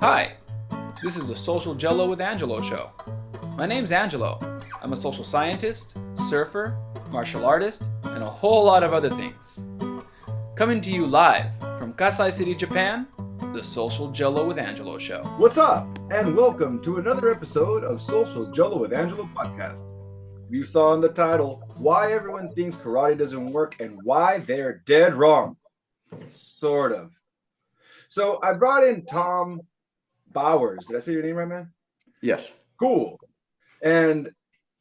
Hi, this is the Social Gelo with Angelo show. My name's Angelo. I'm a social scientist, surfer, martial artist, and a whole lot of other things. Coming to you live from Kasai City, Japan, the Social Gelo with Angelo show. What's up, and welcome to another episode of Social Gelo with Angelo podcast. You saw in the title why everyone thinks karate doesn't work and why they're dead wrong. Sort of. So I brought in Tom Bowers. Did I say your name right, man? Yes. Cool. And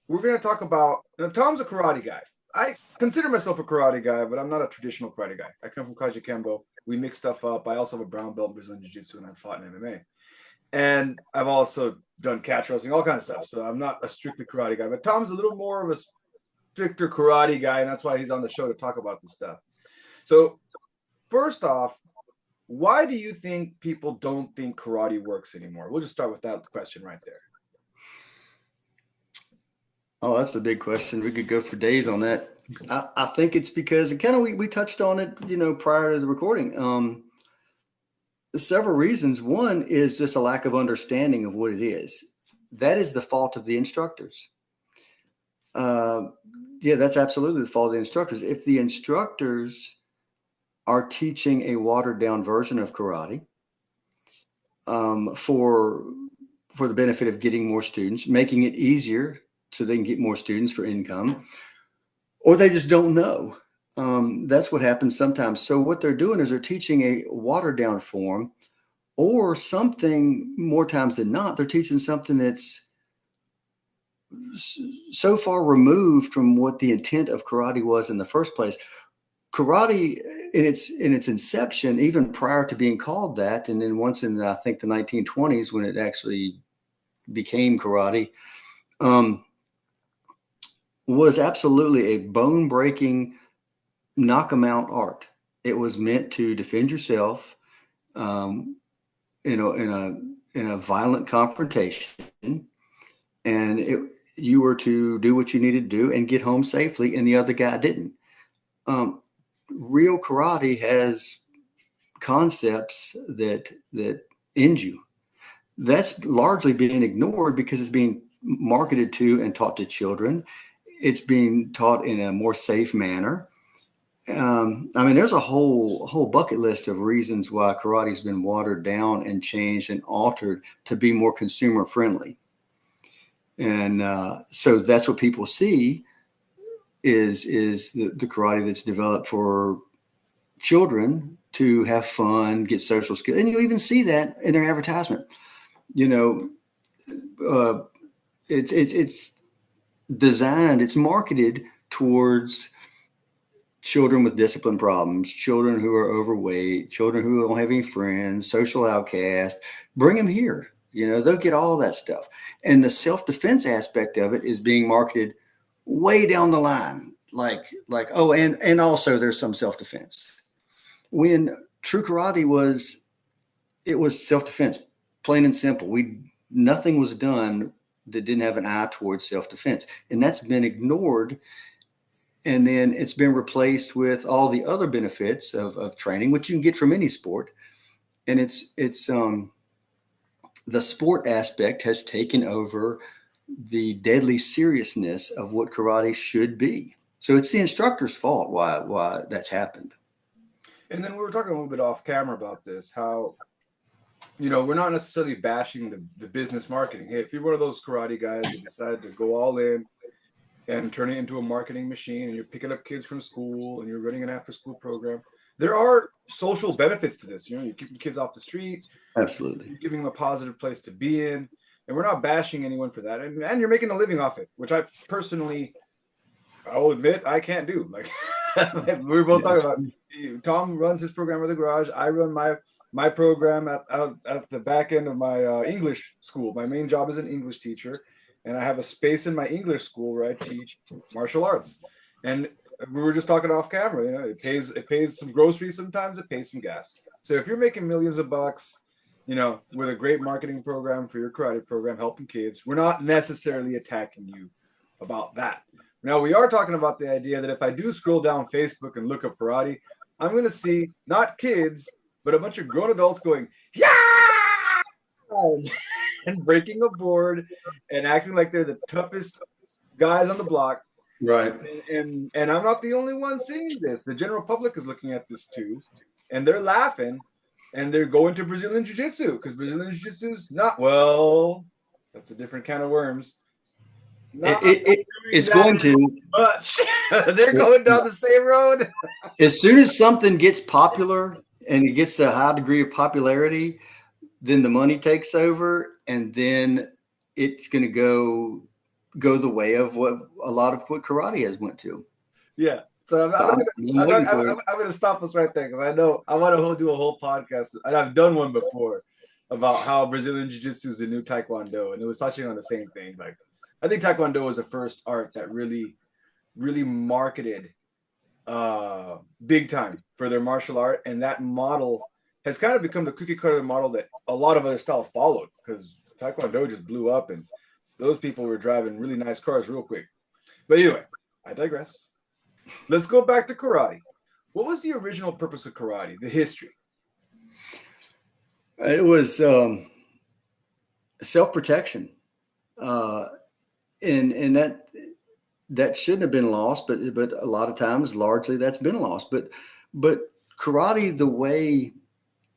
we're going to talk about, Tom's a karate guy. I consider myself a karate guy, but I'm not a traditional karate guy. I come from Kaji Kembo. We mix stuff up. I also have a brown belt in Brazilian Jiu-Jitsu, and I've fought in MMA. And I've also done catch wrestling, all kinds of stuff. So I'm not a strictly karate guy, but Tom's a little more of a stricter karate guy, and that's why he's on the show to talk about this stuff. So first off, why do you think people don't think karate works anymore? We'll just start with that question right there. Oh, that's a big question. We could go for days on that. I think it's because, and kind of we touched on it, prior to the recording. Several reasons. One is just a lack of understanding of what it is. That is the fault of the instructors. That's absolutely the fault of the instructors. If the instructors are teaching a watered down version of karate for the benefit of getting more students, making it easier so they can get more students for income, or they just don't know. That's what happens sometimes. So what they're doing is they're teaching a watered down form, or something more times than not, they're teaching something that's so far removed from what the intent of karate was in the first place. Karate in its inception, even prior to being called that, and then once in I think the 1920s when it actually became karate, was absolutely a bone-breaking, knock-em-out art. It was meant to defend yourself, in a violent confrontation, and you were to do what you needed to do and get home safely, and the other guy didn't. Real karate has concepts that end you. That's largely being ignored because it's being marketed to and taught to children. It's being taught in a more safe manner. There's a whole bucket list of reasons why karate's been watered down and changed and altered to be more consumer friendly. And so that's what people see is the karate that's developed for children to have fun, get social skills. And you even see that in their advertisement. It's designed, it's marketed towards children with discipline problems, children who are overweight, children who don't have any friends, social outcasts. Bring them here. They'll get all that stuff. And the self-defense aspect of it is being marketed way down the line. And also there's some self-defense. When true karate was self-defense, plain and simple. Nothing was done that didn't have an eye towards self-defense. And that's been ignored. And then it's been replaced with all the other benefits of training, which you can get from any sport. And it's the sport aspect has taken over the deadly seriousness of what karate should be. So it's the instructor's fault why that's happened. And then we were talking a little bit off camera about this, how, we're not necessarily bashing the business marketing. Hey, if you're one of those karate guys that decided to go all in and turn it into a marketing machine, and you're picking up kids from school and you're running an after school program, there are social benefits to this. You're keeping kids off the street. Absolutely. You're giving them a positive place to be in. And we're not bashing anyone for that. And you're making a living off it, which I will admit I can't do. Like we were both talking about. Tom runs his program at the garage. I run my program at the back end of my English school. My main job is an English teacher, and I have a space in my English school where I teach martial arts. And we were just talking off camera. It pays some groceries sometimes. It pays some gas. So if you're making millions of bucks, with a great marketing program for your karate program, helping kids, we're not necessarily attacking you about that. Now, we are talking about the idea that if I do scroll down Facebook and look up karate, I'm going to see not kids, but a bunch of grown adults going, yeah! around and breaking a board and acting like they're the toughest guys on the block. Right. And I'm not the only one seeing this. The general public is looking at this too, and they're laughing, and they're going to Brazilian Jiu-Jitsu because Brazilian Jiu-Jitsu is not, well, that's a different can of worms. It's going to much. They're going down the same road. As soon as something gets popular and it gets a high degree of popularity, then the money takes over, and then it's going to go the way of what a lot of what karate has went to. Yeah. So I'm going to stop us right there because I know I want to do a whole podcast, and I've done one before about how Brazilian Jiu-Jitsu is the new Taekwondo, and it was touching on the same thing. Like, I think Taekwondo was the first art that really marketed big time for their martial art, and that model has kind of become the cookie cutter model that a lot of other styles followed because Taekwondo just blew up, and those people were driving really nice cars real quick. But anyway, I digress. Let's go back to karate. What was the original purpose of karate? The history? It was self-protection, and that shouldn't have been lost, but a lot of times, largely, that's been lost. But karate, the way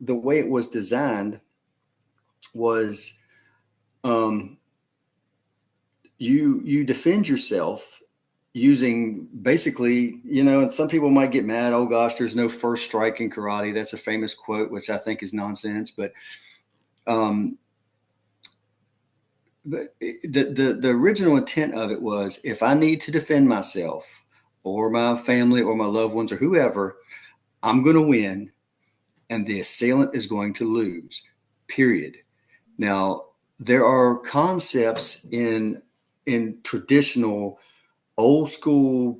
it was designed was, you defend yourself using basically, and some people might get mad. Oh gosh, there's no first strike in karate. That's a famous quote, which I think is nonsense. But the original intent of it was, if I need to defend myself or my family or my loved ones or whoever, I'm going to win, and the assailant is going to lose, period. Now, there are concepts in traditional old school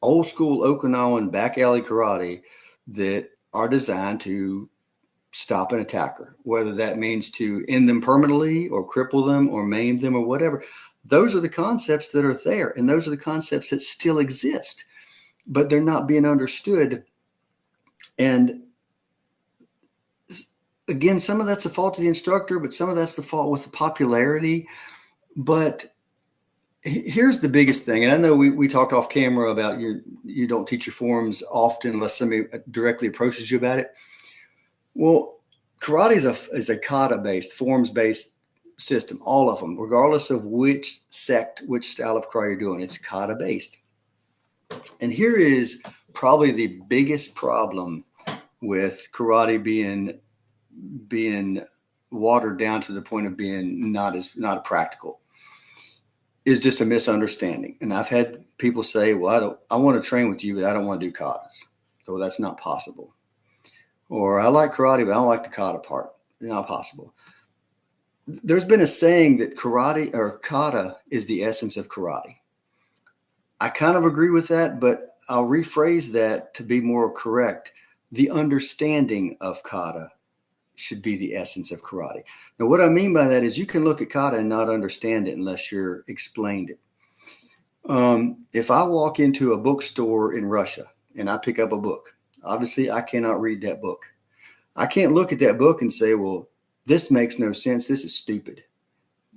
Okinawan back alley karate that are designed to stop an attacker, whether that means to end them permanently or cripple them or maim them or whatever. Those are the concepts that are there, and those are the concepts that still exist, but they're not being understood. And again, some of that's the fault of the instructor, but some of that's the fault with the popularity. But here's the biggest thing, and I know we talked off camera about you don't teach your forms often unless somebody directly approaches you about it. Well, karate is a kata-based, forms-based system, all of them, regardless of which sect, which style of karate you're doing. It's kata-based. And here is probably the biggest problem with karate being watered down to the point of being not practical, is just a misunderstanding. And I've had people say, well, I want to train with you, but I don't want to do katas. So that's not possible. Or I like karate, but I don't like the kata part. It's not possible. There's been a saying that karate or kata is the essence of karate. I kind of agree with that, but I'll rephrase that to be more correct. The understanding of kata should be the essence of karate. Now, what I mean by that is you can look at kata and not understand it unless you're explained it. If I walk into a bookstore in Russia and I pick up a book, obviously I cannot read that book. I can't look at that book and say, well, this makes no sense. This is stupid.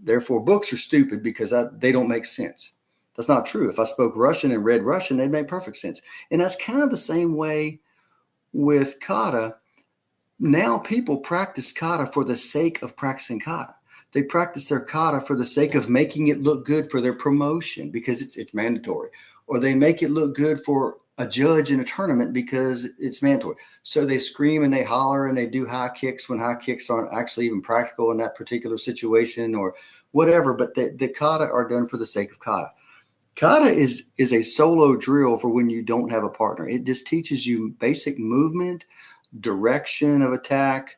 Therefore, books are stupid because they don't make sense. That's not true. If I spoke Russian and read Russian, they'd make perfect sense. And that's kind of the same way with kata. Now people practice kata for the sake of practicing kata. They practice their kata for the sake of making it look good for their promotion because it's mandatory. Or they make it look good for a judge in a tournament because it's mandatory. So they scream and they holler and they do high kicks when high kicks aren't actually even practical in that particular situation or whatever. But the kata are done for the sake of kata. Kata is a solo drill for when you don't have a partner. It just teaches you basic movement, direction of attack,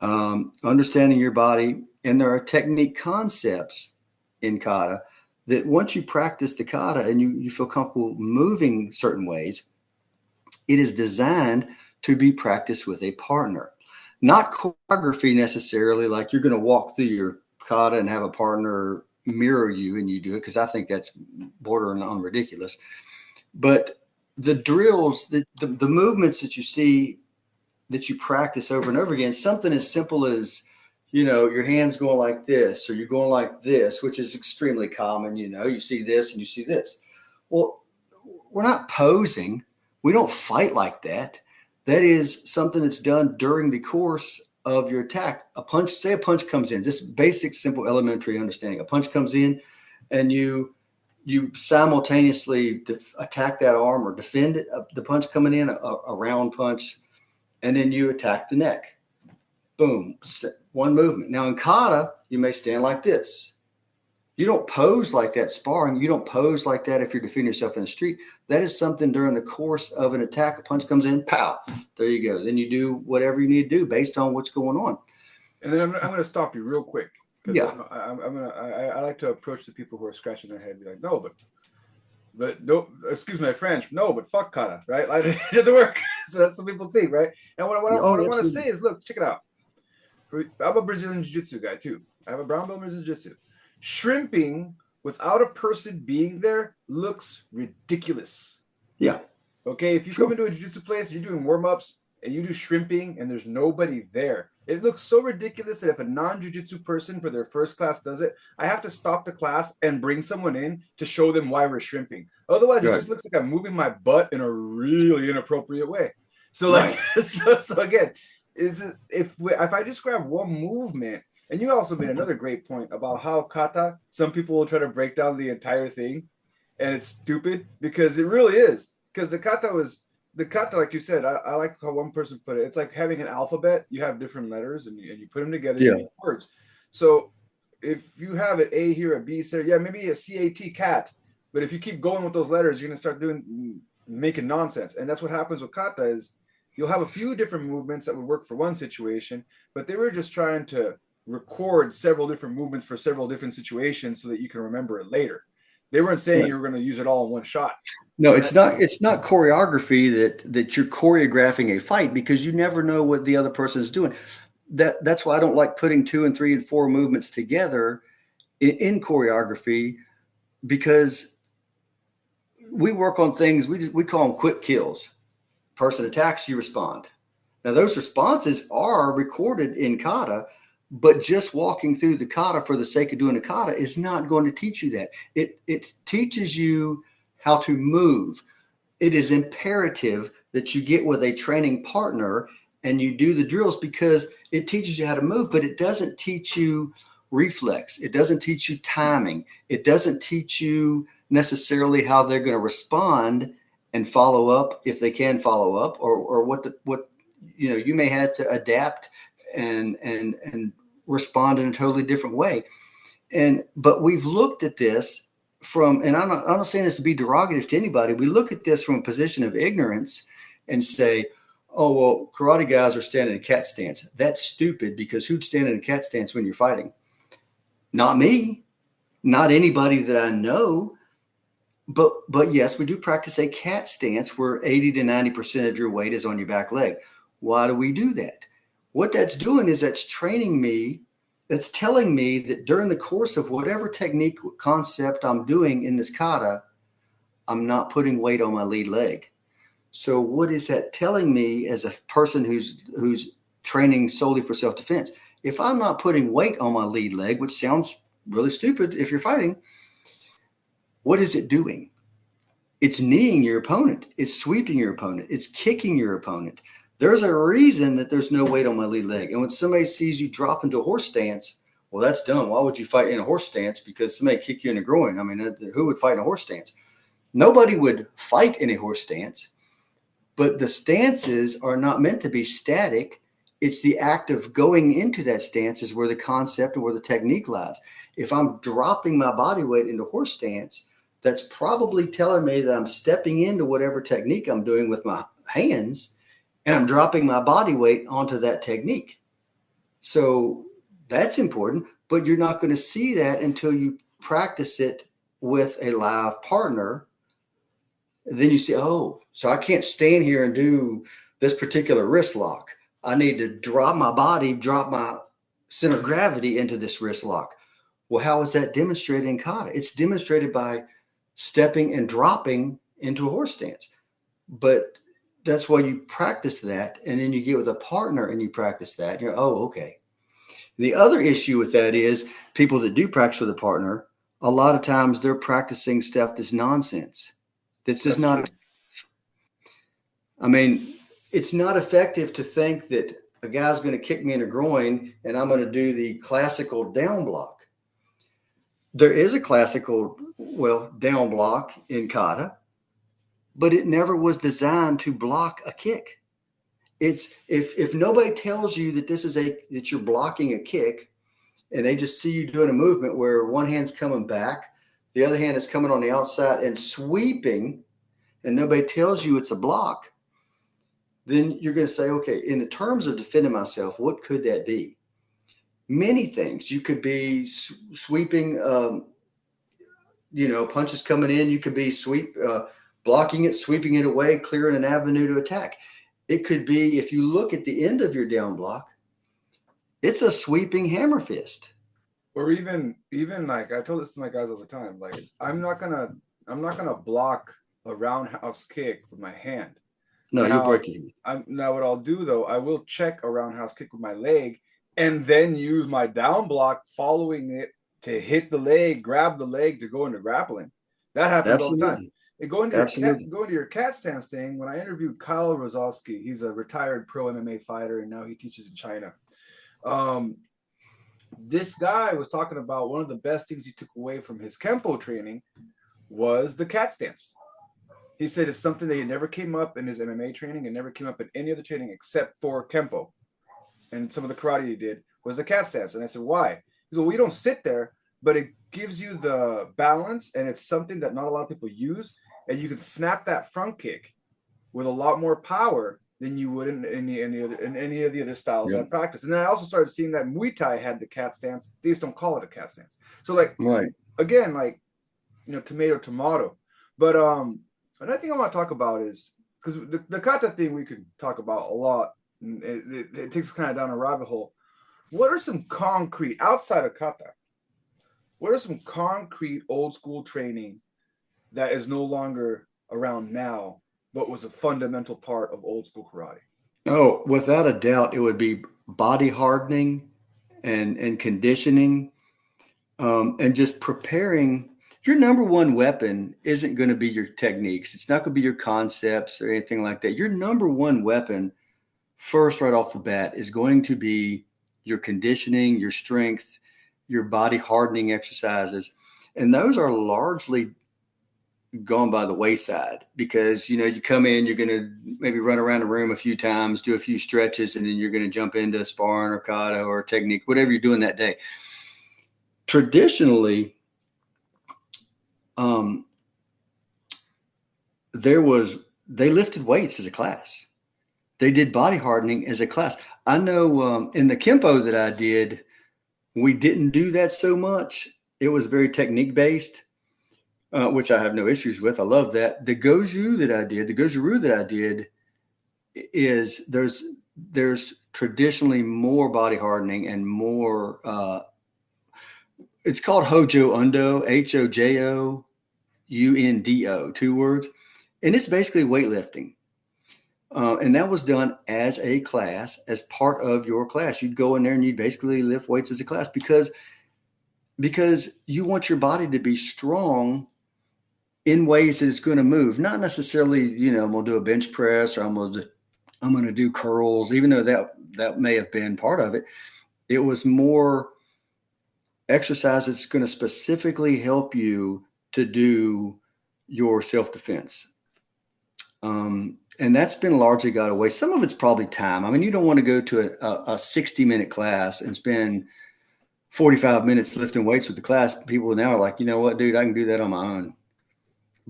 understanding your body. And there are technique concepts in kata that once you practice the kata and you feel comfortable moving certain ways, it is designed to be practiced with a partner. Not choreography necessarily, like you're going to walk through your kata and have a partner mirror you and you do it, because I think that's bordering on ridiculous. But the drills, the movements that you see, that you practice over and over again, something as simple as your hands going like this, or you're going like this, which is extremely common. You see this and you see this. Well, we're not posing. We don't fight like that. That is something that's done during the course of your attack. A punch comes in, just basic, simple, elementary understanding. A punch comes in and you simultaneously attack that arm or defend it, the punch coming in, a round punch, and then you attack the neck. Boom, one movement. Now in kata, you may stand like this. You don't pose like that sparring. You don't pose like that if you're defending yourself in the street. That is something during the course of an attack. A punch comes in, pow, there you go. Then you do whatever you need to do based on what's going on. And then I'm going to stop you real quick. Yeah. I like to approach the people who are scratching their head and be like, no, but no, excuse my French, no, but fuck kata, right? Like, it doesn't work. So that's what people think, right? And what I want to say is, look, check it out. I'm a Brazilian Jiu-Jitsu guy too. I have a brown belt in Brazilian Jiu-Jitsu. Shrimping without a person being there looks ridiculous. Yeah. Okay, if you come into a jiu-jitsu place and you're doing warm-ups and you do shrimping and there's nobody there, it looks so ridiculous that if a non-jiu-jitsu person for their first class does it, I have to stop the class and bring someone in to show them why we're shrimping. Otherwise, It just looks like I'm moving my butt in a really inappropriate way. So, so again, if I just grab one movement. And you also made another great point about how kata, some people will try to break down the entire thing, and it's stupid because it really is. Because the kata, like you said, I like how one person put it. It's like having an alphabet. You have different letters, and you put them together, you make words. So if you have an A here, a B here, maybe a CAT, cat. But if you keep going with those letters, you're going to start making nonsense. And that's what happens with kata is you'll have a few different movements that would work for one situation, but they were just trying to record several different movements for several different situations so that you can remember it later. They weren't saying you were going to use it all in one shot. No, it's not choreography that you're choreographing a fight, because you never know what the other person is doing. That's why I don't like putting 2 and 3 and 4 movements together in choreography, because we work on things we call them quick kills. Person attacks, you respond. Now those responses are recorded in kata. But just walking through the kata for the sake of doing a kata is not going to teach you that. It teaches you how to move. It is imperative that you get with a training partner and you do the drills, because it teaches you how to move, but it doesn't teach you reflex. It doesn't teach you timing. It doesn't teach you necessarily how they're going to respond and follow up, if they can follow up, or what you may have to adapt and respond in a totally different way. But we've looked at this from, and I'm not saying this to be derogative to anybody. We look at this from a position of ignorance and say, oh, well, karate guys are standing in a cat stance. That's stupid, because who'd stand in a cat stance when you're fighting? Not me, not anybody that I know. But yes, we do practice a cat stance where 80 to 90% of your weight is on your back leg. Why do we do that? What that's doing is that's training me. That's telling me that during the course of whatever technique concept I'm doing in this kata, I'm not putting weight on my lead leg. So what is that telling me as a person who's training solely for self-defense? If I'm not putting weight on my lead leg, which sounds really stupid if you're fighting, what is it doing? It's kneeing your opponent. It's sweeping your opponent. It's kicking your opponent. There's a reason that there's no weight on my lead leg. And when somebody sees you drop into a horse stance, well, that's dumb. Why would you fight in a horse stance? Because somebody kick you in the groin. I mean, who would fight in a horse stance? Nobody would fight in a horse stance. But the stances are not meant to be static. It's the act of going into that stance is where the concept and where the technique lies. If I'm dropping my body weight into horse stance, that's probably telling me that I'm stepping into whatever technique I'm doing with my hands, and I'm dropping my body weight onto that technique. So that's important, but you're not going to see that until you practice it with a live partner. Then you see, oh, so I can't stand here and do this particular wrist lock. I need to drop my body, drop my center of gravity into this wrist lock. Well, how is that demonstrated in kata? It's demonstrated by stepping and dropping into a horse stance. But that's why you practice that, and then you get with a partner and you practice that. You're, oh, okay. The other issue with that is people that do practice with a partner, a lot of times they're practicing stuff that's nonsense. That's just not, true. I mean, it's not effective to think that a guy's going to kick me in the groin and I'm going to do the classical down block. There is a classical, down block in kata, but it never was designed to block a kick. It's if nobody tells you that that you're blocking a kick, and they just see you doing a movement where one hand's coming back, the other hand is coming on the outside and sweeping, and nobody tells you it's a block, then you're going to say, okay, in the terms of defending myself, what could that be? Many things. You could be sweeping, punches coming in. You could be blocking it, sweeping it away, clearing an avenue to attack. It could be, if you look at the end of your down block, it's a sweeping hammer fist. Or even like, I told this to my guys all the time, like I'm not gonna block a roundhouse kick with my hand. No, now, you break it. Now what I'll do though, I will check a roundhouse kick with my leg and then use my down block following it to hit the leg, grab the leg to go into grappling. That happens all the time. Going to your cat stance thing, when I interviewed Kyle Rozovsky, he's a retired pro MMA fighter and now he teaches in China. This guy was talking about one of the best things he took away from his Kempo training was the cat stance. He said it's something that never came up in his MMA training and never came up in any other training except for Kempo. And some of the karate he did was the cat stance. And I said, why? He said, well, we don't sit there, but it gives you the balance and it's something that not a lot of people use. And you can snap that front kick with a lot more power than you would in any of the other styles I practice. And then I also started seeing that Muay Thai had the cat stance. They just don't call it a cat stance. So again, tomato. But another thing I want to talk about is, because the kata thing we could talk about a lot, and it takes us kind of down a rabbit hole. What are some concrete, outside of kata, what are some concrete old school training that is no longer around now, but was a fundamental part of old school karate? Oh, without a doubt, it would be body hardening and conditioning, and just preparing. Your number one weapon isn't going to be your techniques. It's not going to be your concepts or anything like that. Your number one weapon, first, right off the bat, is going to be your conditioning, your strength, your body hardening exercises. And those are largely gone by the wayside because, you come in, you're going to maybe run around the room a few times, do a few stretches, and then you're going to jump into sparring or kata or technique, whatever you're doing that day. Traditionally, they lifted weights as a class. They did body hardening as a class. I know in the Kempo that I did, we didn't do that so much. It was very technique based. Which I have no issues with. I love that. The Goju that I did is there's traditionally more body hardening and more, it's called Hojo Undo, Hojo Undo, 2 words. And it's basically weightlifting. And that was done as a class, as part of your class. You'd go in there and you'd basically lift weights as a class because you want your body to be strong in ways that it's going to move, not necessarily, I'm going to do a bench press or I'm going to do curls, even though that may have been part of it. It was more exercise that's going to specifically help you to do your self-defense. And that's been largely got away. Some of it's probably time. I mean, you don't want to go to a 60-minute class and spend 45 minutes lifting weights with the class. People now are like, you know what, dude, I can do that on my own.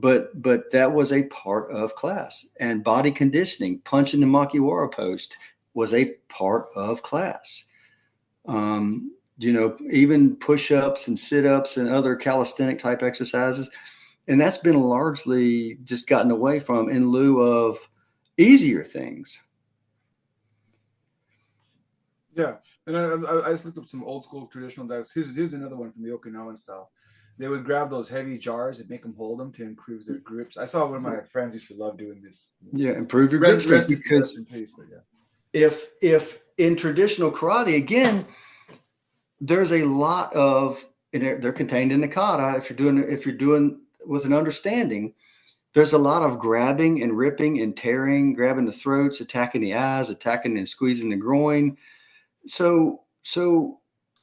But that was a part of class. And body conditioning, punching the makiwara post was a part of class. Even push-ups and sit-ups and other calisthenic type exercises. And that's been largely just gotten away from in lieu of easier things. Yeah. And I just looked up some old school traditional diets. Here's another one from the Okinawan style. They would grab those heavy jars and make them hold them to improve their grips. I saw one of my friends used to love doing this. Yeah, improve your grip strength. Because in peace, but if in traditional karate, again, there's a lot of, and they're contained in the kata. If you're doing with an understanding, there's a lot of grabbing and ripping and tearing, grabbing the throats, attacking the eyes, attacking and squeezing the groin. So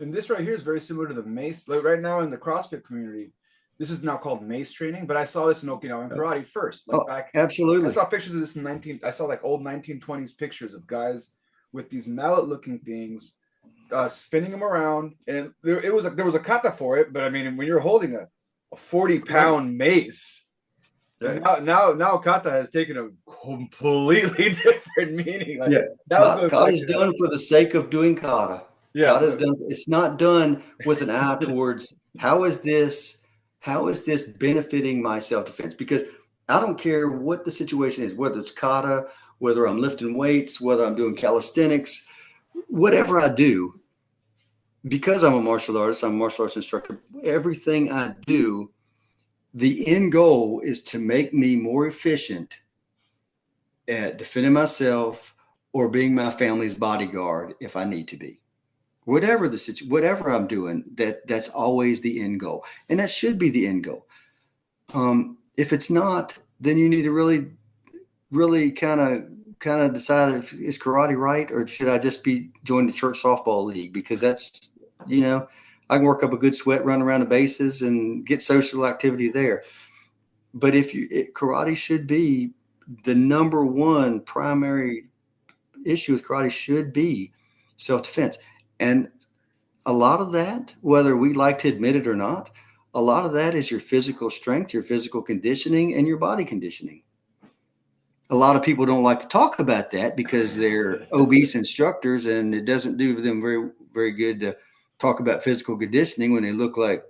And this right here is very similar to the mace. Like right now in the CrossFit community, this is now called mace training, but I saw this in Okinawan karate first. Like back, I absolutely. saw pictures of this I saw like old 1920s pictures of guys with these mallet-looking things, spinning them around, and there was a kata for it. But I mean, when you're holding a 40-pound mace, Right. Now kata has taken a completely different meaning. Like, Kata is done for the sake of doing kata. Yeah, Kata is done. It's not done with an eye towards how is this benefiting my self-defense? Because I don't care what the situation is, whether it's kata, whether I'm lifting weights, whether I'm doing calisthenics, whatever I do, because I'm a martial artist, I'm a martial arts instructor, everything I do, the end goal is to make me more efficient at defending myself or being my family's bodyguard if I need to be. Whatever the situation, whatever I'm doing, that's always the end goal, and that should be the end goal. If it's not, then you need to really kind of decide if is karate right, or should I just be join the church softball league, because that's, I can work up a good sweat, run around the bases, and get social activity there. But karate should be the number one primary issue with karate should be self-defense. And a lot of that, whether we like to admit it or not, a lot of that is your physical strength, your physical conditioning, and your body conditioning. A lot of people don't like to talk about that because they're obese instructors, and it doesn't do them very, very good to talk about physical conditioning when they look like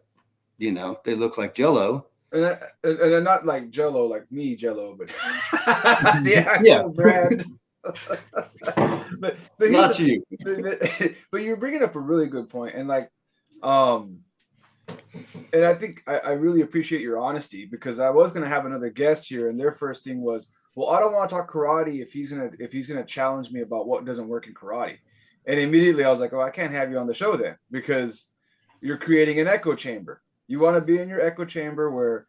Gelo. And not like Gelo, like me Gelo, but the actual brand. but not you. But you're bringing up a really good point, and like, and I think I really appreciate your honesty, because I was gonna have another guest here, and their first thing was, well, I don't want to talk karate if he's gonna challenge me about what doesn't work in karate, and immediately I was like, oh, I can't have you on the show then, because you're creating an echo chamber. You want to be in your echo chamber where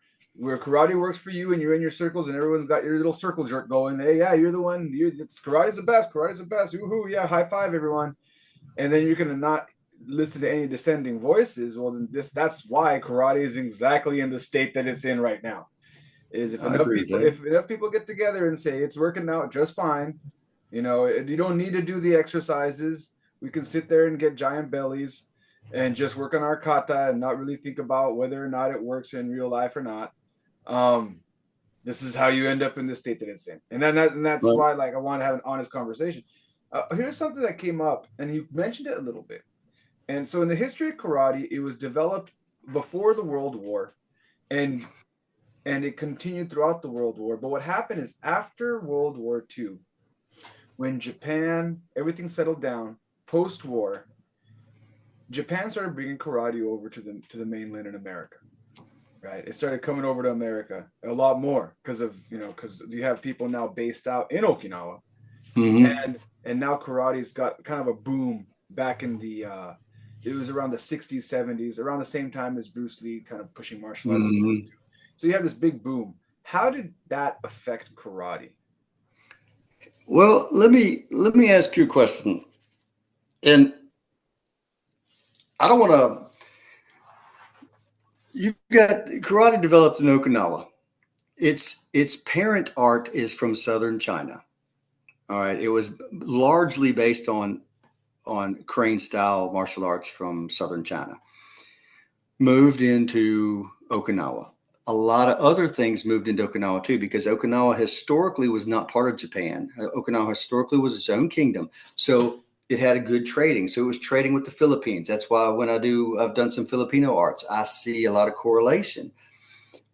karate works for you, and you're in your circles, and everyone's got your little circle jerk going. Hey, yeah, you're the one. Karate's the best. Karate's the best. Woohoo! Yeah, high five, everyone. And then you're gonna not listen to any descending voices. Well, then that's why karate is exactly in the state that it's in right now. Is if enough people get together and say it's working out just fine, you don't need to do the exercises. We can sit there and get giant bellies and just work on our kata and not really think about whether or not it works in real life or not. This is how you end up in the state that it's in, and that's why, like, I want to have an honest conversation. Here's something that came up, and you mentioned it a little bit. And so, in the history of karate, it was developed before the World War, and it continued throughout the World War. But what happened is, after World War II, when Japan, everything settled down post-war, Japan started bringing karate over to the mainland in America, right? It started coming over to America a lot more because you have people now based out in Okinawa, and now karate's got kind of a boom back in the. It was around the 60s, 70s, around the same time as Bruce Lee kind of pushing martial arts. So you have this big boom. How did that affect karate? Well, let me ask you a question, and I don't want to. You've got karate developed in Okinawa. Its parent art is from southern China. All right, it was largely based on crane style martial arts from southern China. Moved into Okinawa. A lot of other things moved into Okinawa too, because Okinawa historically was not part of Japan. Okinawa historically was its own kingdom. So it had a good trading. So it was trading with the Philippines. That's why when I've done some Filipino arts, I see a lot of correlation.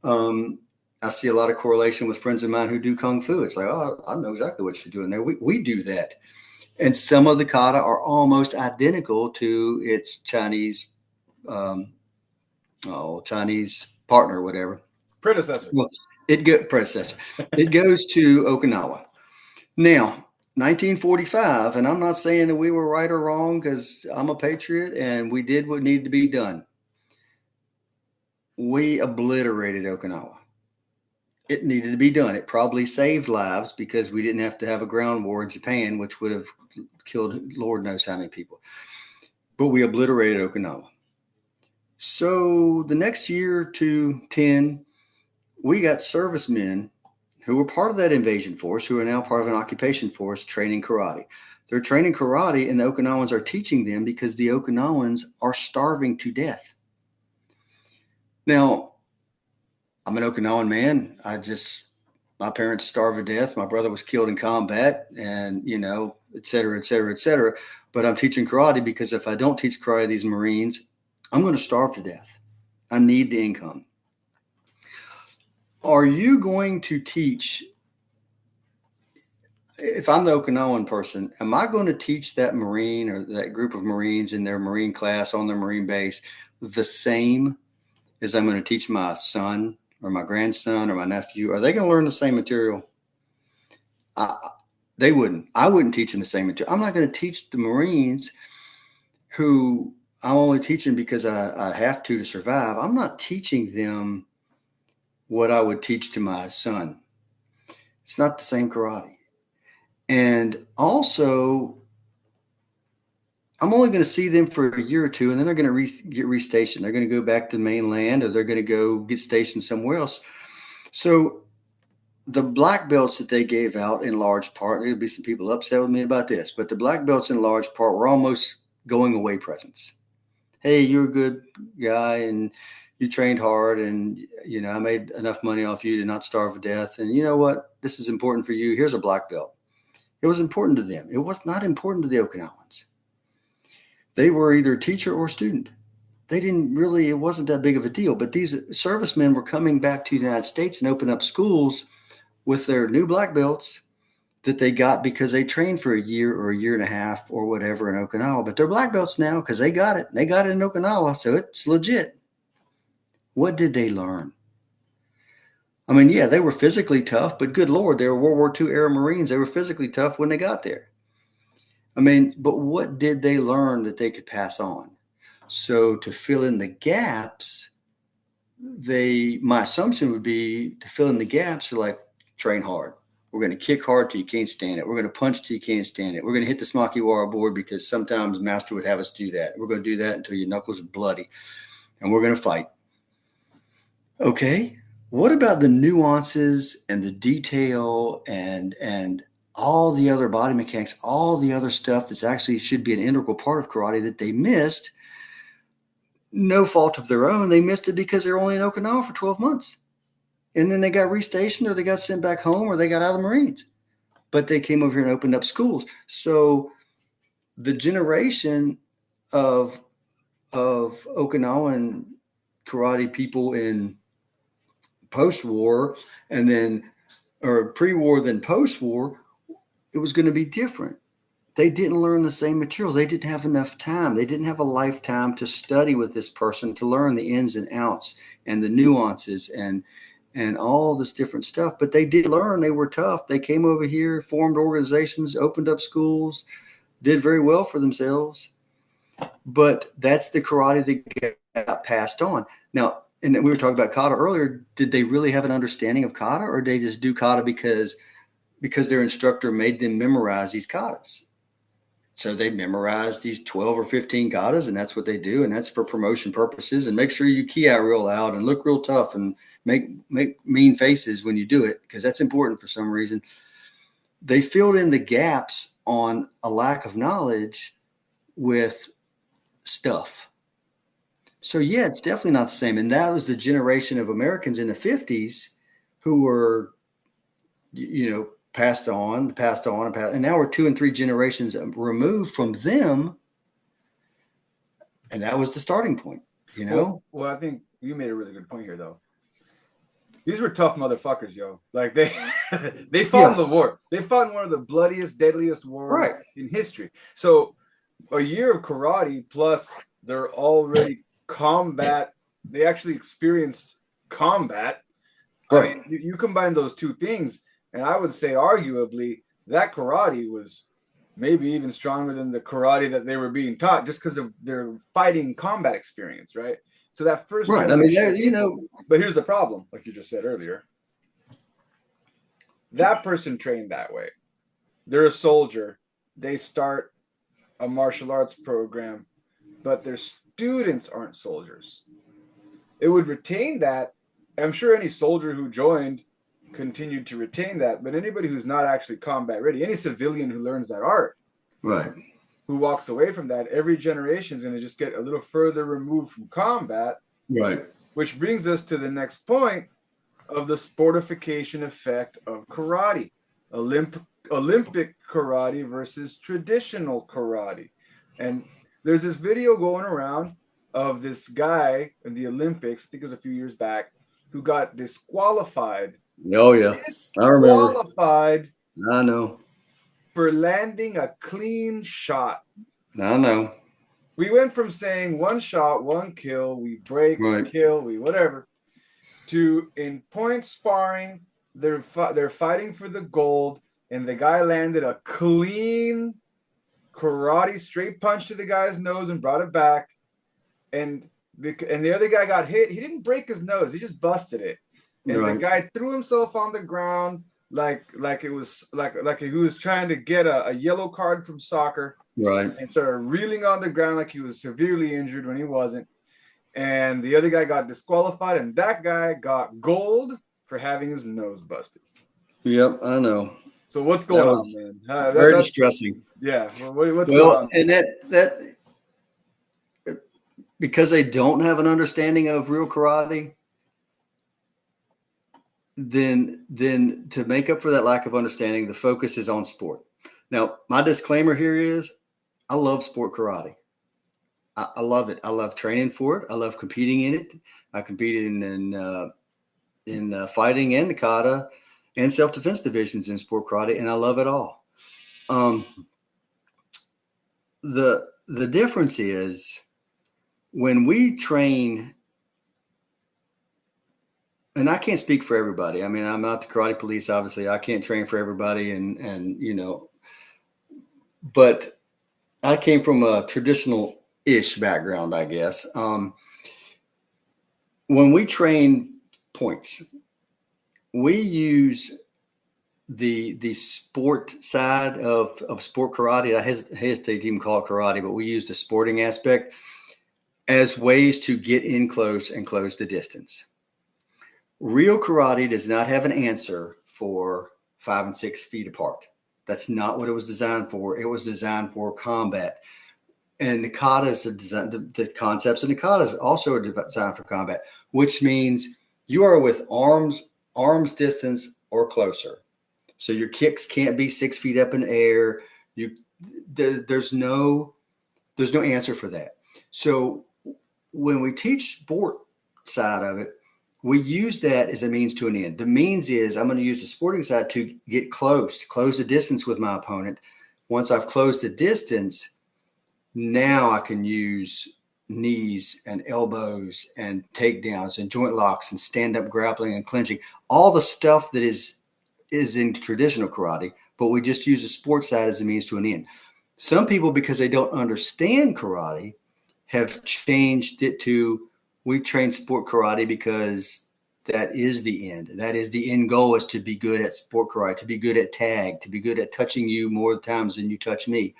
I see a lot of correlation with friends of mine who do Kung Fu. It's like, oh, I know exactly what you're doing there. We do that. And some of the kata are almost identical to its Chinese Chinese partner, whatever. Predecessor. Well, predecessor. It goes to Okinawa. Now, 1945, and I'm not saying that we were right or wrong because I'm a patriot and we did what needed to be done. We obliterated Okinawa. It needed to be done. It probably saved lives because we didn't have to have a ground war in Japan, which would have killed Lord knows how many people. But we obliterated Okinawa. So the next year to 10, we got servicemen who were part of that invasion force, who are now part of an occupation force training karate. They're training karate, and the Okinawans are teaching them because the Okinawans are starving to death. Now, I'm an Okinawan man. My parents starved to death. My brother was killed in combat, and, et cetera, et cetera, et cetera. But I'm teaching karate because if I don't teach karate to these Marines, I'm going to starve to death. I need the income. Are you going to teach, if I'm the Okinawan person, am I going to teach that Marine or that group of Marines in their Marine class on their Marine base the same as I'm going to teach my son or my grandson or my nephew? Are they going to learn the same material? They wouldn't. I wouldn't teach them the same material. I'm not going to teach the Marines who I'm only teaching because I have to survive. I'm not teaching them what I would teach to my son. It's not the same karate. And also, I'm only going to see them for a year or two, and then they're going to get restationed. They're going to go back to mainland, or they're going to go get stationed somewhere else. So the black belts that they gave out in large part, there'll be some people upset with me about this, but the black belts in large part were almost going away presents. Hey, you're a good guy, and you trained hard, and, I made enough money off you to not starve to death. And you know what? This is important for you. Here's a black belt. It was important to them. It was not important to the Okinawans. They were either teacher or student. It wasn't that big of a deal. But these servicemen were coming back to the United States and open up schools with their new black belts that they got because they trained for a year or a year and a half or whatever in Okinawa. But they're black belts now because they got it. They got it in Okinawa, so it's legit. What did they learn? I mean, yeah, they were physically tough, but good Lord, they were World War II era Marines. They were physically tough when they got there. I mean, but what did they learn that they could pass on? So to fill in the gaps, my assumption would be to fill in the gaps are like, train hard. We're going to kick hard till you can't stand it. We're going to punch till you can't stand it. We're going to hit the Smakiwara board because sometimes master would have us do that. We're going to do that until your knuckles are bloody, and we're going to fight. Okay. What about the nuances and the detail and all the other body mechanics, all the other stuff that's actually should be an integral part of karate that they missed? No fault of their own. They missed it because they're only in Okinawa for 12 months. And then they got restationed, or they got sent back home, or they got out of the Marines. But they came over here and opened up schools. So the generation of Okinawan karate people in post-war or pre-war than post-war, it was going to be different. They didn't learn the same material. They didn't have enough time. They didn't have a lifetime to study with this person to learn the ins and outs and the nuances and all this different stuff. But they did learn. They were tough. They came over here, formed organizations, opened up schools, did very well for themselves. But that's the karate that got passed on. Now, and we were talking about kata earlier. Did they really have an understanding of kata, or did they just do kata because their instructor made them memorize these katas? So they memorized these 12 or 15 katas, and that's what they do. And that's for promotion purposes. And make sure you key out real loud and look real tough and make mean faces when you do it, because that's important for some reason. They filled in the gaps on a lack of knowledge with stuff. So, yeah, it's definitely not the same. And that was the generation of Americans in the 50s who were, passed on. And now we're 2 and 3 generations removed from them. And that was the starting point, Well, I think you made a really good point here, though. These were tough motherfuckers, yo. Like they fought in the war. They fought in one of the bloodiest, deadliest wars in history. So a year of karate plus they're already combat. They actually experienced combat. Right. I mean, you combine those two things, and I would say arguably that karate was maybe even stronger than the karate that they were being taught, just because of their fighting combat experience, right? So that first Right. I mean, generation of you people, know, but here's the problem, like you just said earlier. That person trained that way. They're a soldier. They start a martial arts program, but their students aren't soldiers. It would retain that. I'm sure any soldier who joined continued to retain that, but anybody who's not actually combat ready, any civilian who learns that art, right. who walks away from that, every generation is going to just get a little further removed from combat. Right. Which brings us to the next point of the sportification effect of karate. Olympic karate versus traditional karate. And there's this video going around of this guy in the Olympics, I think it was a few years back, who got disqualified. Oh yeah. I remember. Disqualified I know. for landing a clean shot. I know. We went from saying one shot, one kill, we break, Right. we kill, we whatever, to in point sparring, they're fighting for the gold, and the guy landed a clean karate straight punch to the guy's nose and brought it back, and the other guy got hit. He didn't break his nose; he just busted it, and the Right. guy threw himself on the ground like it was like he was trying to get a yellow card from soccer, Right. and started reeling on the ground like he was severely injured when he wasn't. And the other guy got disqualified, and that guy got gold for having his nose busted. Yep, I know. So what's going on, man? Very distressing. Yeah, what's going on? And that because they don't have an understanding of real karate, then to make up for that lack of understanding, the focus is on sport. Now, my disclaimer here is I love sport karate. I love it. I love training for it. I love competing in it. I competed in fighting and the kata and self-defense divisions in sport karate, and I love it all. The difference is when we train, and I can't speak for everybody. I mean, I'm not the karate police, obviously. I can't train for everybody, and you know, but I came from a traditional-ish background, I guess. When we train points, we use the sport side of sport karate. I hesitate to even call it karate, but we use the sporting aspect as ways to get in close and close the distance. Real karate does not have an answer for 5 and 6 feet apart. That's not what it was designed for. It was designed for combat. And the katas are designed, the concepts of the katas also are designed for combat, which means you are with arms distance or closer. So your kicks can't be 6 feet up in the air. There's no answer for that. So when we teach sport side of it, we use that as a means to an end. The means is I'm going to use the sporting side to get close the distance with my opponent. Once I've closed the distance, now I can use knees and elbows and takedowns and joint locks and stand-up grappling and clinching, all the stuff that is in traditional karate, but we just use the sports side as a means to an end. Some people, because they don't understand karate, have changed it to we train sport karate because that is the end. That is the end goal, is to be good at sport karate, to be good at tag, to be good at touching you more times than you touch me.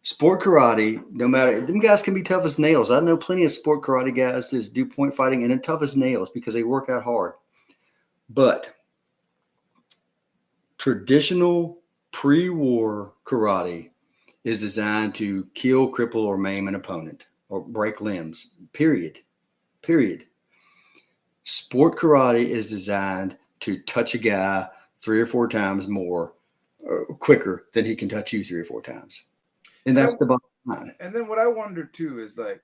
Sport karate, no matter, them guys can be tough as nails. I know plenty of sport karate guys that do point fighting and they're tough as nails because they work out hard. But traditional pre-war karate is designed to kill, cripple, or maim an opponent or break limbs, period. Sport karate is designed to touch a guy 3 or 4 times more quicker than he can touch you 3 or 4 times. And that's the bottom line. And then what I wonder too is like,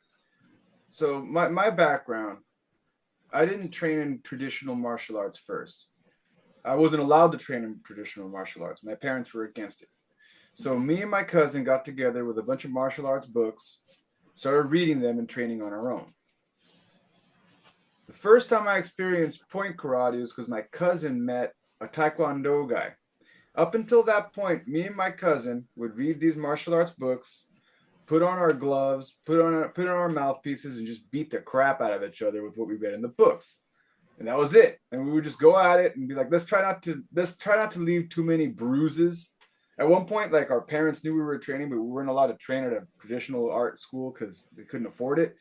so my background, I didn't train in traditional martial arts first. I wasn't allowed to train in traditional martial arts. My parents were against it. So me and my cousin got together with a bunch of martial arts books, started reading them and training on our own. The first time I experienced point karate was because my cousin met a Taekwondo guy. Up until that point, me and my cousin would read these martial arts books, put on our gloves, put on our mouthpieces, and just beat the crap out of each other with what we read in the books. And that was it. And we would just go at it and be like, let's try not to leave too many bruises. At one point, like, our parents knew we were training, but we weren't allowed to train at a traditional art school because they couldn't afford it.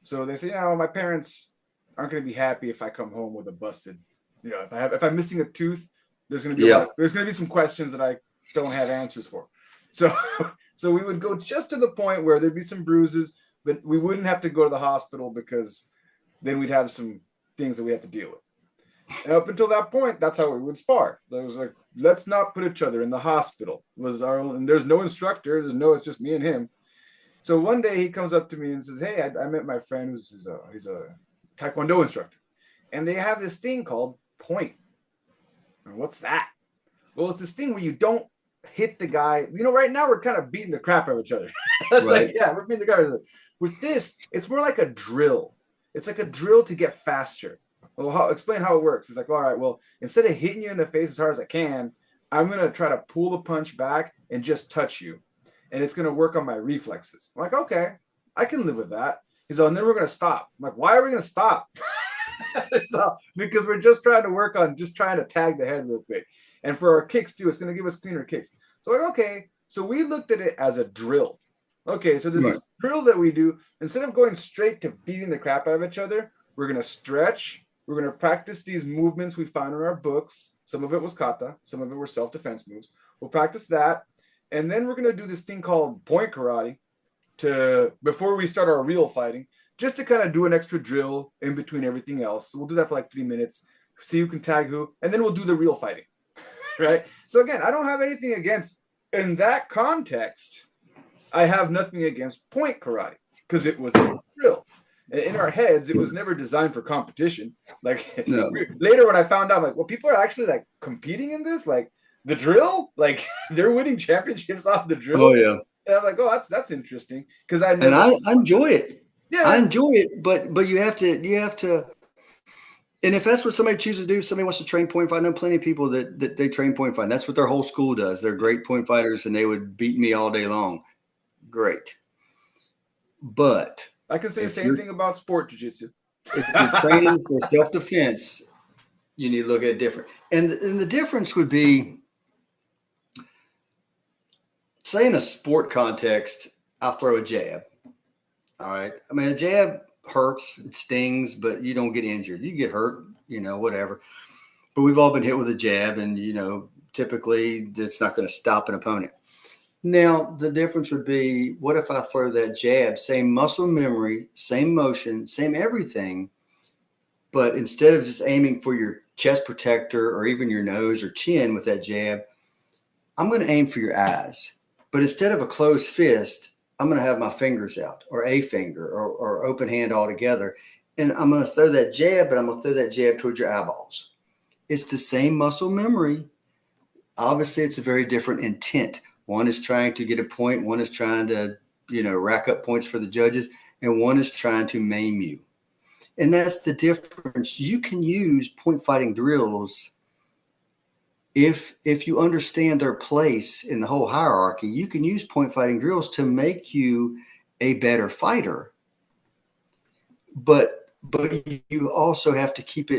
So they say, my parents aren't going to be happy if I come home with a busted. If I'm missing a tooth, there's going to be there's going to be some questions that I don't have answers for. So so we would go just to the point where there'd be some bruises, but we wouldn't have to go to the hospital because then we'd have some things that we have to deal with. And up until that point, that's how we would spar. There was like, let's not put each other in the hospital. And there's no instructor. It's just me and him. So one day he comes up to me and says, hey, I met my friend he's a Taekwondo instructor. And they have this thing called point. And what's that? Well, it's this thing where you don't hit the guy. Right now we're kind of beating the crap out of each other. It's right. Like, yeah, we're beating the crap out of each other. With this, it's more like a drill. It's like a drill to get faster. Well, explain how it works. It's like, all right, well, instead of hitting you in the face as hard as I can, I'm going to try to pull the punch back and just touch you. And it's going to work on my reflexes. I'm like, okay, I can live with that. He's like, and then we're going to stop. I'm like, why are we going to stop? Because we're just trying to work on just trying to tag the head real quick. And for our kicks too, it's going to give us cleaner kicks. So like, okay. So we looked at it as a drill. Okay, so there's this drill that we do. Instead of going straight to beating the crap out of each other, we're going to stretch. We're going to practice these movements we found in our books. Some of it was kata. Some of it were self-defense moves. We'll practice that. And then we're going to do this thing called point karate before we start our real fighting, just to kind of do an extra drill in between everything else. So we'll do that for like 3 minutes, see who can tag who, and then we'll do the real fighting, right? So again, I don't have anything against, in that context, I have nothing against point karate because it was a drill. In our heads, it was never designed for competition. Like later when I found out, like, well, people are actually like competing in this, like the drill, like they're winning championships off the drill. Oh yeah. And I'm like, oh, that's interesting because I enjoy it. Yeah, I enjoy it, but you have to. And if that's what somebody chooses to do, somebody wants to train point fight. I know plenty of people that they train point fight. That's what their whole school does. They're great point fighters, and they would beat me all day long. Great, but I can say the same thing about sport jiu-jitsu. If you're training for self-defense, you need to look at it different. And the difference would be, say in a sport context, I'll throw a jab. All right. I mean, a jab hurts, it stings, but you don't get injured. You get hurt, whatever. But we've all been hit with a jab, and, typically it's not going to stop an opponent. Now, the difference would be, what if I throw that jab, same muscle memory, same motion, same everything, but instead of just aiming for your chest protector or even your nose or chin with that jab, I'm going to aim for your eyes. But instead of a closed fist, I'm going to have my fingers out, or a finger, or open hand altogether. And I'm going to throw that jab, but I'm going to throw that jab towards your eyeballs. It's the same muscle memory. Obviously, it's a very different intent. One is trying to get a point. One is trying to, rack up points for the judges. And one is trying to maim you. And that's the difference. You can use point fighting drills if you understand their place in the whole hierarchy. You can use point fighting drills to make you a better fighter. But you also have to keep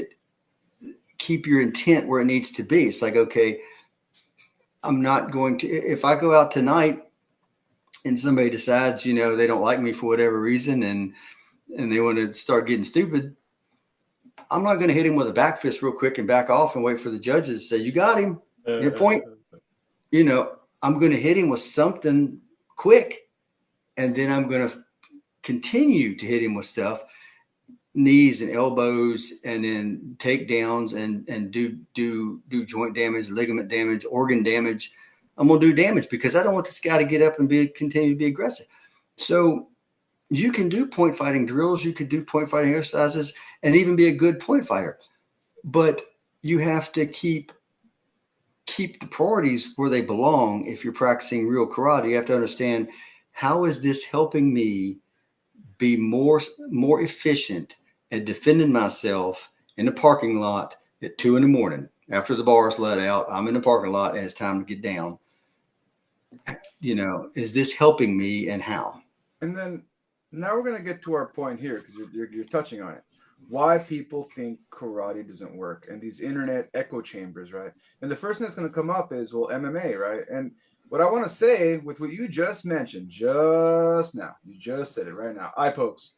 your intent where it needs to be. It's like, okay, I'm not going to, if I go out tonight and somebody decides, they don't like me for whatever reason and they want to start getting stupid, I'm not going to hit him with a back fist real quick and back off and wait for the judges to say, you got him, your point. I'm going to hit him with something quick, and then I'm going to continue to hit him with stuff, knees and elbows, and then takedowns and do joint damage, ligament damage, organ damage. I'm going to do damage because I don't want this guy to get up and continue to be aggressive. So you can do point fighting drills. You could do point fighting exercises and even be a good point fighter. But you have to keep the priorities where they belong. If you're practicing real karate, you have to understand, how is this helping me be more efficient at defending myself in the parking lot at 2 a.m. after the bar's let out, I'm in the parking lot and it's time to get down. Is this helping me and how? And then now we're going to get to our point here because you're touching on it. Why people think karate doesn't work and these internet echo chambers, right? And the first thing that's going to come up is, well, MMA, right? And what I want to say with what you just mentioned just now, you just said it right now. Eye pokes.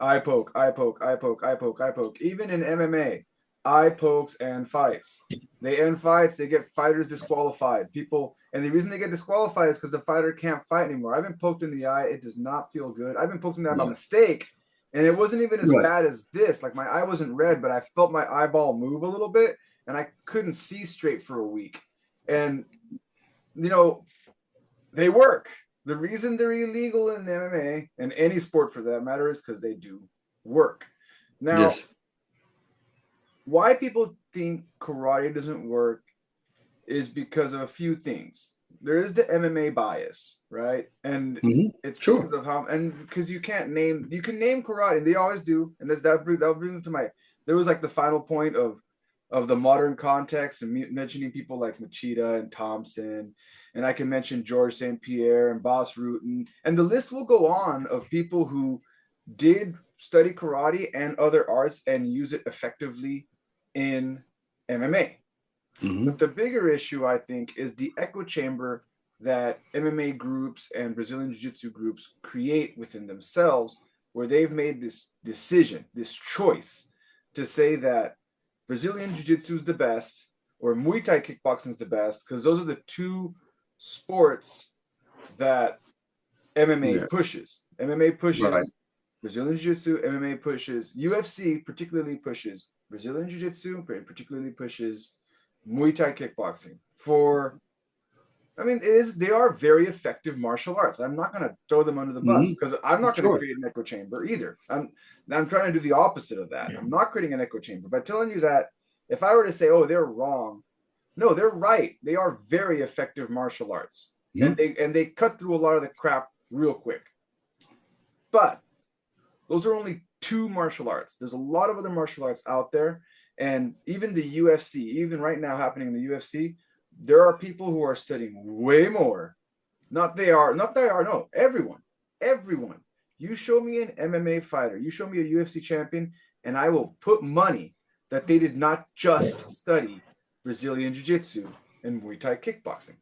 Eye poke, eye poke, eye poke, eye poke, eye poke. Even in MMA, eye pokes and fights. They end fights, they get fighters disqualified. And the reason they get disqualified is because the fighter can't fight anymore. I've been poked in the eye. It does not feel good. I've been poked in the eye by mistake, and it wasn't even as bad as this. Like, my eye wasn't red, but I felt my eyeball move a little bit, and I couldn't see straight for a week. And, they work. The reason they're illegal in MMA and any sport for that matter is because they do work. Now, why people think karate doesn't work is because of a few things. There is the MMA bias, right? And it's because of how, and because you can name karate, and they always do. And that brings to my, there was like the final point of the modern context and mentioning people like Machida and Thompson. And I can mention George St. Pierre and Bas Rutten. And the list will go on of people who did study karate and other arts and use it effectively in MMA. But the bigger issue, I think, is the echo chamber that MMA groups and Brazilian Jiu-Jitsu groups create within themselves, where they've made this decision, this choice to say that Brazilian Jiu-Jitsu is the best or Muay Thai kickboxing is the best, because those are the two sports that MMA pushes. MMA pushes Brazilian Jiu-Jitsu, MMA pushes UFC, particularly pushes Brazilian Jiu-Jitsu, particularly pushes Muay Thai kickboxing. They are very effective martial arts. I'm not going to throw them under the bus because I'm not going to create an echo chamber either. I'm trying to do the opposite of that. I'm not creating an echo chamber by telling you that if I were to say, oh, they're wrong, no, they're right. They are very effective martial arts, and they cut through a lot of the crap real quick. But those are only two martial arts. There's a lot of other martial arts out there, and even the UFC, even right now happening in the UFC, there are people who are studying way more. Everyone. You show me an MMA fighter, you show me a UFC champion, and I will put money that they did not just study Brazilian Jiu-Jitsu and Muay Thai kickboxing.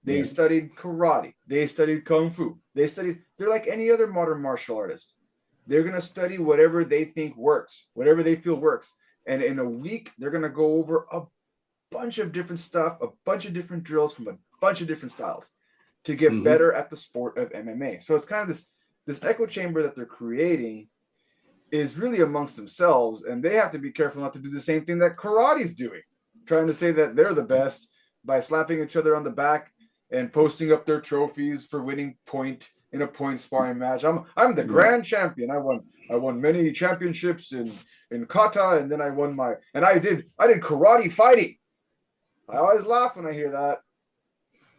They studied karate. They studied kung fu. They're like any other modern martial artist. They're going to study whatever they think works, whatever they feel works. And in a week, they're going to go over a bunch of different stuff, a bunch of different drills from a bunch of different styles to get better at the sport of MMA. So it's kind of this echo chamber that they're creating is really amongst themselves, and they have to be careful not to do the same thing that karate's doing, trying to say that they're the best by slapping each other on the back and posting up their trophies for winning point in a point sparring match. I'm the grand champion. I won many championships in kata, and then I did karate fighting. I always laugh when I hear that.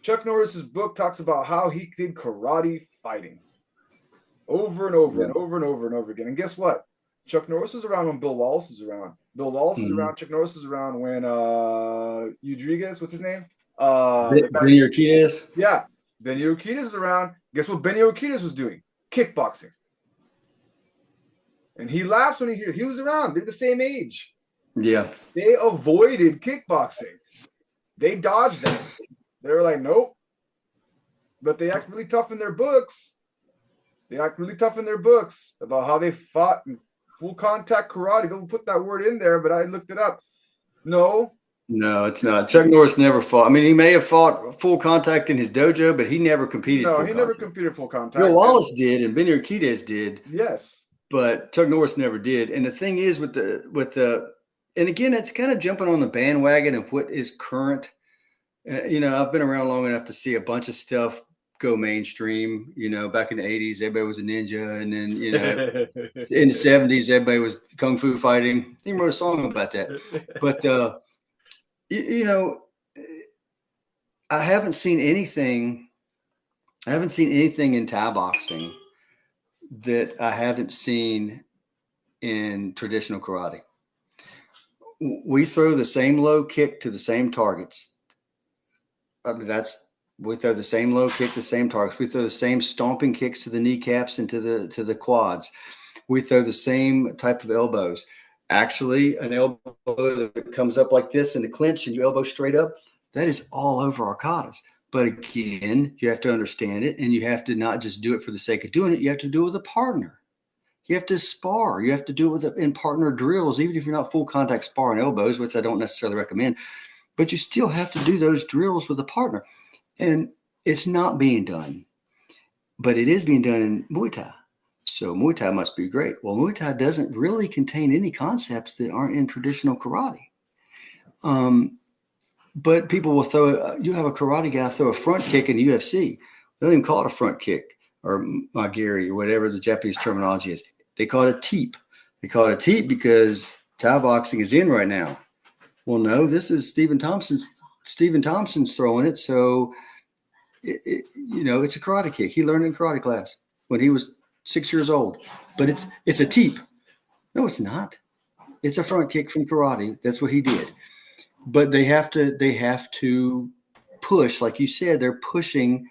Chuck Norris's book talks about how he did karate fighting over and over and over and over and over again. And guess what? Chuck Norris was around when Bill Wallace was around. Bill Wallace is around. Chuck Norris is around when Rodriguez, what's his name? Benny Urquidez. Yeah, Benny Urquidez is around. Guess what Benny Urquidez was doing? Kickboxing. And he laughs when he was around. They're the same age. Yeah. They avoided kickboxing. They dodged that. They were like, nope. But they act really tough in their books. About how they fought in full contact karate. Don't put that word in there, but I looked it up. No, it's not. Chuck Norris never fought. I mean, he may have fought full contact in his dojo, but he never competed. No, he never competed full contact. Bill Wallace did, and Benny Urquidez did. Yes, but Chuck Norris never did. And the thing is, with the, and again, it's kind of jumping on the bandwagon of what is current. I've been around long enough to see a bunch of stuff go mainstream. Back in the 80s, everybody was a ninja. And then, in the 70s, everybody was kung fu fighting. He wrote a song about that. But, I haven't seen anything in Thai boxing that I haven't seen in traditional karate. we throw the same low kick to the same targets. We throw the same low kick to the same targets. We throw the same stomping kicks to the kneecaps and to the quads. We throw the same type of elbows. Actually, an elbow that comes up like this in the clinch and you elbow straight up, that is all over our katas. But again, you have to understand it, and you have to not just do it for the sake of doing it. You have to do it with a partner. You have to spar. You have to do it in partner drills, even if you're not full contact sparring elbows, which I don't necessarily recommend. But you still have to do those drills with a partner. And it's not being done. But it is being done in Muay Thai. So Muay Thai must be great. Well, Muay Thai doesn't really contain any concepts that aren't in traditional karate. But people will you have a karate guy throw a front kick in the UFC. They don't even call it a front kick or magiri or whatever the Japanese terminology is. They call it a teep. They call it a teep because Thai boxing is in right now. Well, no, this is Stephen Thompson's throwing it. So, it's a karate kick. He learned in karate class when he was 6 years old. But it's a teep. No, it's not. It's a front kick from karate. That's what he did. But they have to push, like you said, they're pushing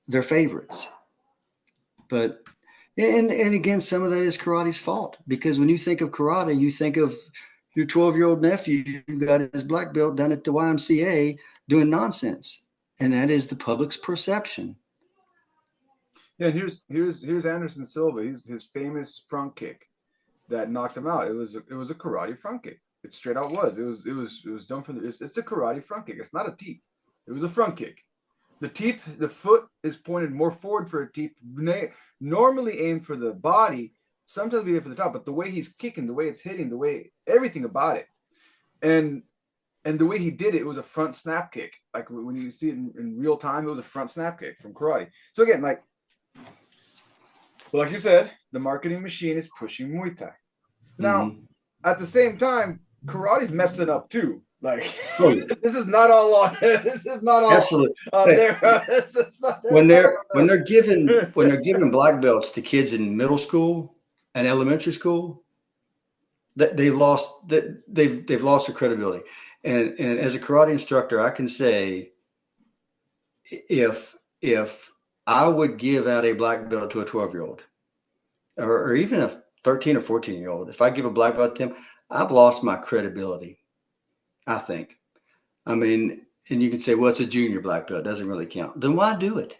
their favorites. But and again, some of that is karate's fault, because when you think of karate, you think of your 12-year-old nephew who got his black belt done at the YMCA doing nonsense, and that is the public's perception. Yeah, and here's Anderson Silva. His famous front kick that knocked him out. It was a karate front kick. It straight out was. It was done from it's a karate front kick. It's not a teep. It was a front kick. The teep, the foot is pointed more forward for a teep. Normally aimed for the body. Sometimes we aim for the top. But the way he's kicking, the way it's hitting, the way everything about it, and the way he did it was a front snap kick. Like when you see it in real time, it was a front snap kick from karate. So again, like you said, the marketing machine is pushing Muay Thai. Now, at the same time, karate's messing up too. Like this is not all on. This is not all absolutely there. When they're giving black belts to kids in middle school and elementary school, that they've lost their credibility. And as a karate instructor, I can say, if I would give out a black belt to a 12-year-old or even a 13 or 14-year-old, if I give a black belt to him, I've lost my credibility, I think. I mean, and you can say, well, it's a junior black belt. It doesn't really count. Then why do it?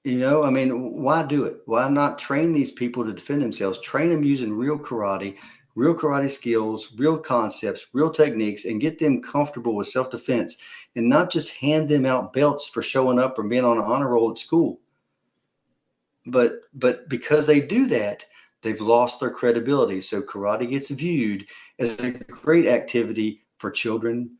I mean, why do it? Why not train these people to defend themselves? Train them using real karate skills, real concepts, real techniques, and get them comfortable with self-defense, and not just hand them out belts for showing up or being on an honor roll at school. But because they do that, they've lost their credibility. So karate gets viewed as a great activity for children,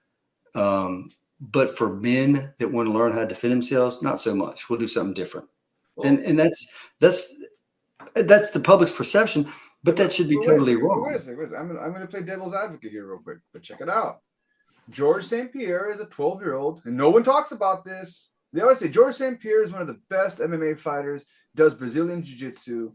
but for men that want to learn how to defend themselves, not so much. We'll do something different. Well, and that's the public's perception, but that should be totally wrong. Wait a second. I'm going to play devil's advocate here real quick, but check it out. George St. Pierre is a 12-year-old, and no one talks about this. They always say George St. Pierre is one of the best MMA fighters, does Brazilian Jiu-Jitsu,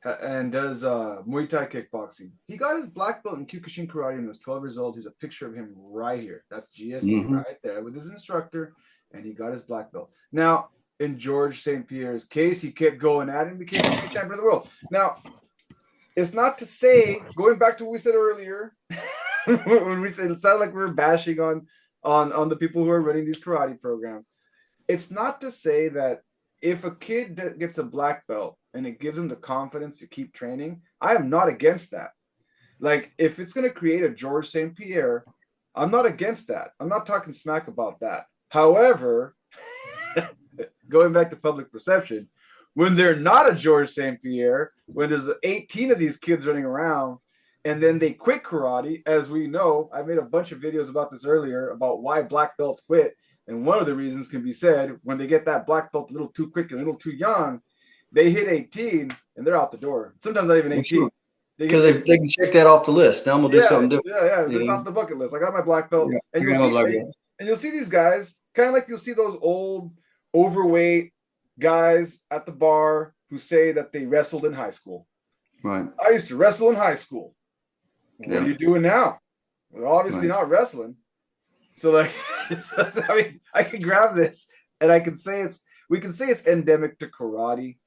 and does Muay Thai kickboxing. He got his black belt in Kyokushin karate when he was 12 years old. There's a picture of him right here. That's GSP right there with his instructor, and he got his black belt. Now, in George St. Pierre's case, he kept going at it and became the champion of the world. Now, it's not to say, going back to what we said earlier, when we said it sounded like we were bashing on the people who are running these karate programs. It's not to say that if a kid gets a black belt and it gives them the confidence to keep training, I am not against that. Like, if it's going to create a George St. Pierre, I'm not against that. I'm not talking smack about that. However, going back to public perception, when they're not a George St. Pierre, when there's 18 of these kids running around, and then they quit karate, as we know, I made a bunch of videos about this earlier, about why black belts quit. And one of the reasons can be said, when they get that black belt a little too quick and a little too young, they hit 18 and they're out the door. Sometimes not even 18. Because they can check that off the list. Now I'm going to do something different. Yeah. It's off the bucket list. I got my black belt. Yeah, and you'll see these guys, kind of like you'll see those old, overweight guys at the bar who say that they wrestled in high school. Right. I used to wrestle in high school. What are you doing now? We're obviously not wrestling. So like, I mean, I can grab this and I can say we can say it's endemic to karate,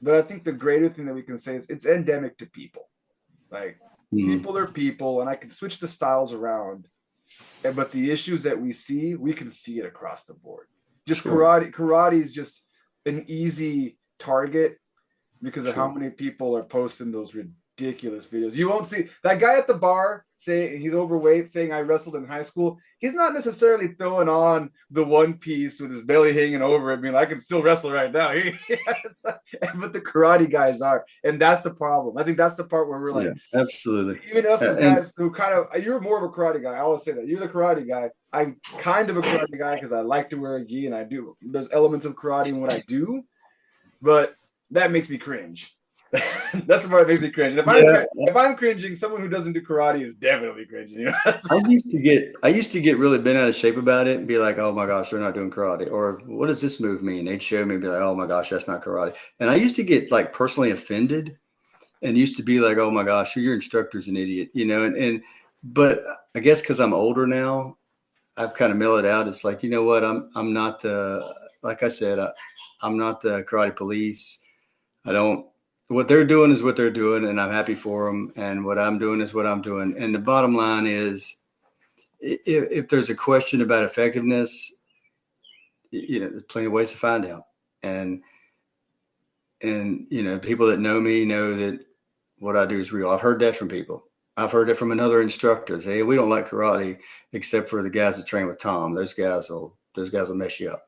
but I think the greater thing that we can say is it's endemic to people. Like people are people, and I can switch the styles around. But the issues that we can see it across the board. Just karate is just an easy target because of how many people are posting those ridiculous videos. You won't see that guy at the bar saying he's overweight, saying I wrestled in high school. He's not necessarily throwing on the one piece with his belly hanging over it, being like, I can still wrestle right now. But the karate guys are, and that's the problem. I think that's the part where we're like, absolutely. Even us as guys who kind of, you're more of a karate guy. I always say that you're the karate guy. I'm kind of a karate guy because I like to wear a gi, and there's elements of karate in what I do, but that makes me cringe. That's the part that makes me cringe. And if I'm cringing, someone who doesn't do karate is definitely cringing. You know? I used to get really bent out of shape about it and be like, oh my gosh, they're not doing karate. Or what does this move mean? They'd show me and be like, oh my gosh, that's not karate. And I used to get like personally offended and used to be like, oh my gosh, your instructor's an idiot, you know? But I guess because I'm older now, I've kind of mellowed out. It's like, you know what? I'm not like I said, I'm not the karate police. What they're doing is what they're doing, and I'm happy for them. And what I'm doing is what I'm doing. And the bottom line is, if there's a question about effectiveness, you know, there's plenty of ways to find out. And you know, people that know me know that what I do is real. I've heard that from people. I've heard it from another instructor. Say, hey, we don't like karate except for the guys that train with Tom. Those guys will mess you up.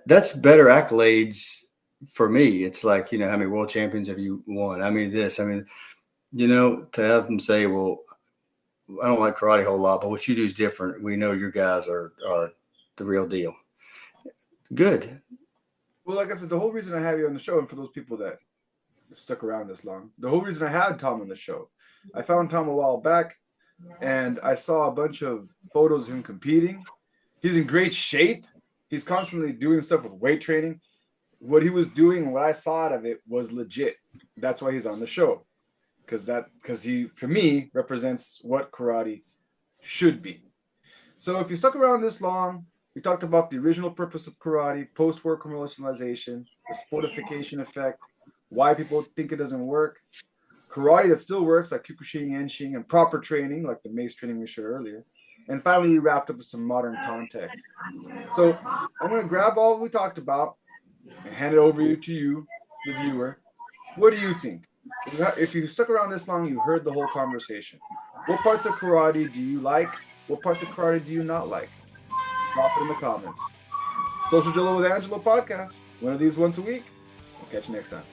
That's better accolades for me. It's like, you know, how many world champions have you won? I mean, you know, to have them say, well, I don't like karate a whole lot, but what you do is different. We know your guys are the real deal. Good. Well, like I said, the whole reason I have you on the show, and for those people that stuck around this long, the whole reason I had Tom on the show, I found Tom a while back, and I saw a bunch of photos of him competing. He's in great shape. He's constantly doing stuff with weight training. What he was doing, what I saw out of it, was legit. That's why he's on the show, because he, for me, represents what karate should be. So if you stuck around this long, we talked about the original purpose of karate, post-war commercialization, the sportification effect, why people think it doesn't work, karate that still works like Kyokushin, Enshin, and proper training like the mace training we showed earlier. And finally, we wrapped up with some modern context. So I'm going to grab all we talked about and hand it over to you, the viewer. What do you think? If you stuck around this long, you heard the whole conversation. What parts of karate do you like? What parts of karate do you not like? Drop it in the comments. Social Gelo with Angelo podcast. One of these once a week. We'll catch you next time.